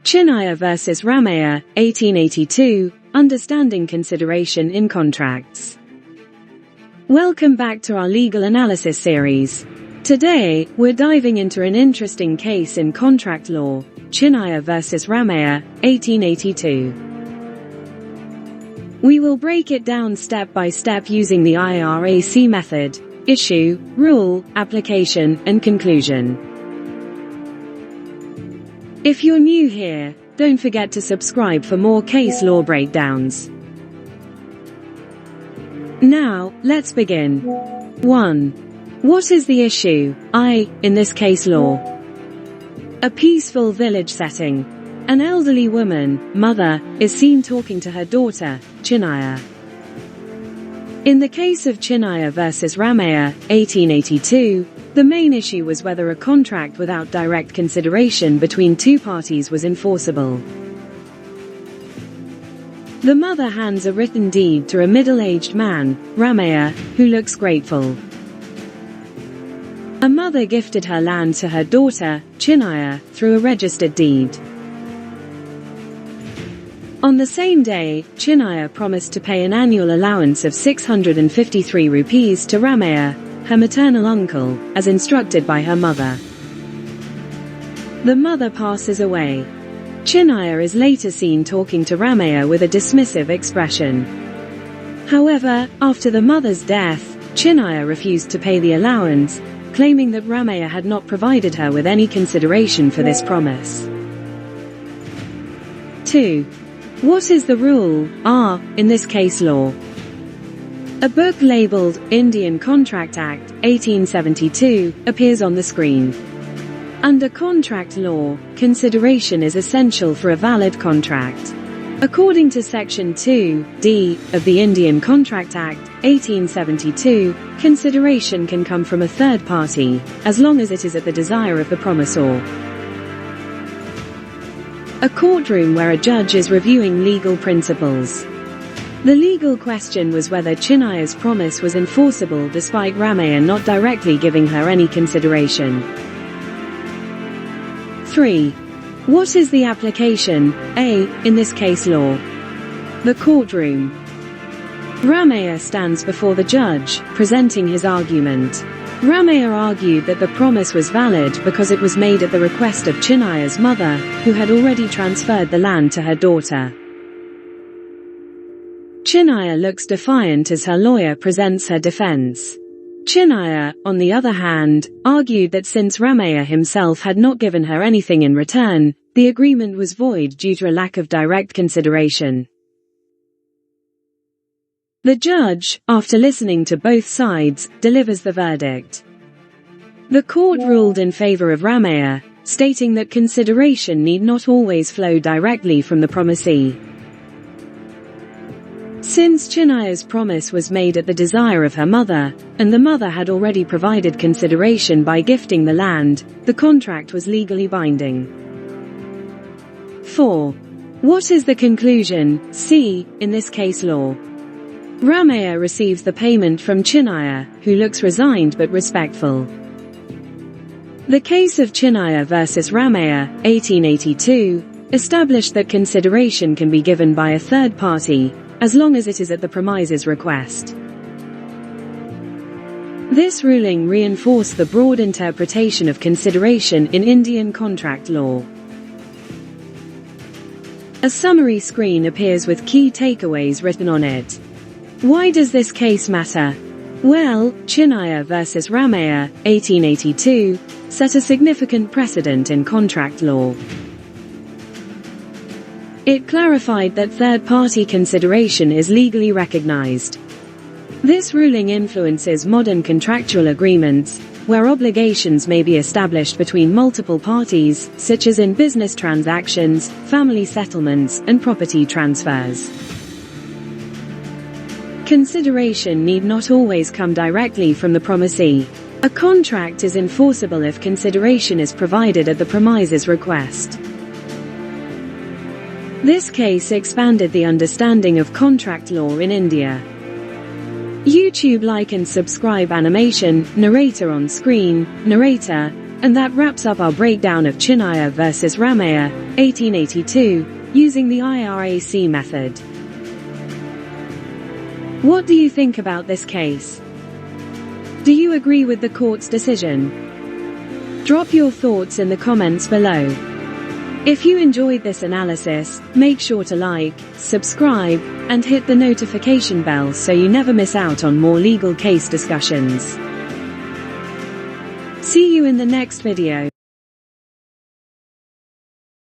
Chinnaya vs. Ramayya, 1882, Understanding Consideration in Contracts. Welcome back to our legal analysis series. Today, we're diving into an interesting case in contract law, Chinnaya vs. Ramayya, 1882. We will break it down step by step using the IRAC method: issue, rule, application, and conclusion. If you're new here, don't forget to subscribe for more case law breakdowns. Now, let's begin. 1. What is the issue, in this case law? A peaceful village setting. An elderly woman, mother, is seen talking to her daughter, Chinnaya. In the case of Chinnaya vs. Ramayya, 1882, the main issue was whether a contract without direct consideration between two parties was enforceable. The mother hands a written deed to a middle-aged man, Ramayya, who looks grateful. A mother gifted her land to her daughter, Chinnaya, through a registered deed. On the same day, Chinnaya promised to pay an annual allowance of 653 rupees to Ramayya, her maternal uncle, as instructed by her mother. The mother passes away. Chinnaya is later seen talking to Ramayya with a dismissive expression. However, after the mother's death, Chinnaya refused to pay the allowance, claiming that Ramayya had not provided her with any consideration for this promise. 2. What is the rule, in this case law? A book labeled Indian Contract Act, 1872, appears on the screen. Under contract law, consideration is essential for a valid contract. According to Section 2(d) of the Indian Contract Act, 1872, consideration can come from a third party, as long as it is at the desire of the promisor. A courtroom where a judge is reviewing legal principles. The legal question was whether Chinnaya's promise was enforceable despite Ramayya not directly giving her any consideration. 3. What is the application, in this case law? The courtroom. Ramayya stands before the judge, presenting his argument. Ramayya argued that the promise was valid because it was made at the request of Chinnaya's mother, who had already transferred the land to her daughter. Chinnaya looks defiant as her lawyer presents her defense. Chinnaya, on the other hand, argued that since Ramayya himself had not given her anything in return, the agreement was void due to a lack of direct consideration. The judge, after listening to both sides, delivers the verdict. The court ruled in favor of Ramayya, stating that consideration need not always flow directly from the promisee. Since Chinnaya's promise was made at the desire of her mother, and the mother had already provided consideration by gifting the land, the contract was legally binding. 4. What is the conclusion, in this case law? Ramayya receives the payment from Chinnaya, who looks resigned but respectful. The case of Chinnaya vs. Ramayya, 1882, established that consideration can be given by a third party, as long as it is at the premise's request. This ruling reinforced the broad interpretation of consideration in Indian contract law. A summary screen appears with key takeaways written on it. Why does this case matter? Well, Chinnaya vs. Ramayya, 1882, set a significant precedent in contract law. It clarified that third-party consideration is legally recognized. This ruling influences modern contractual agreements, where obligations may be established between multiple parties, such as in business transactions, family settlements, and property transfers. Consideration need not always come directly from the promisee. A contract is enforceable if consideration is provided at the premise's request. This case expanded the understanding of contract law in India. YouTube like and subscribe animation, narrator on screen, narrator, And that wraps up our breakdown of Chinnaya versus Ramayya, 1882, using the IRAC method. What do you think about this case? Do you agree with the court's decision? Drop your thoughts in the comments below. If you enjoyed this analysis, make sure to like, subscribe, and hit the notification bell so you never miss out on more legal case discussions. See you in the next video.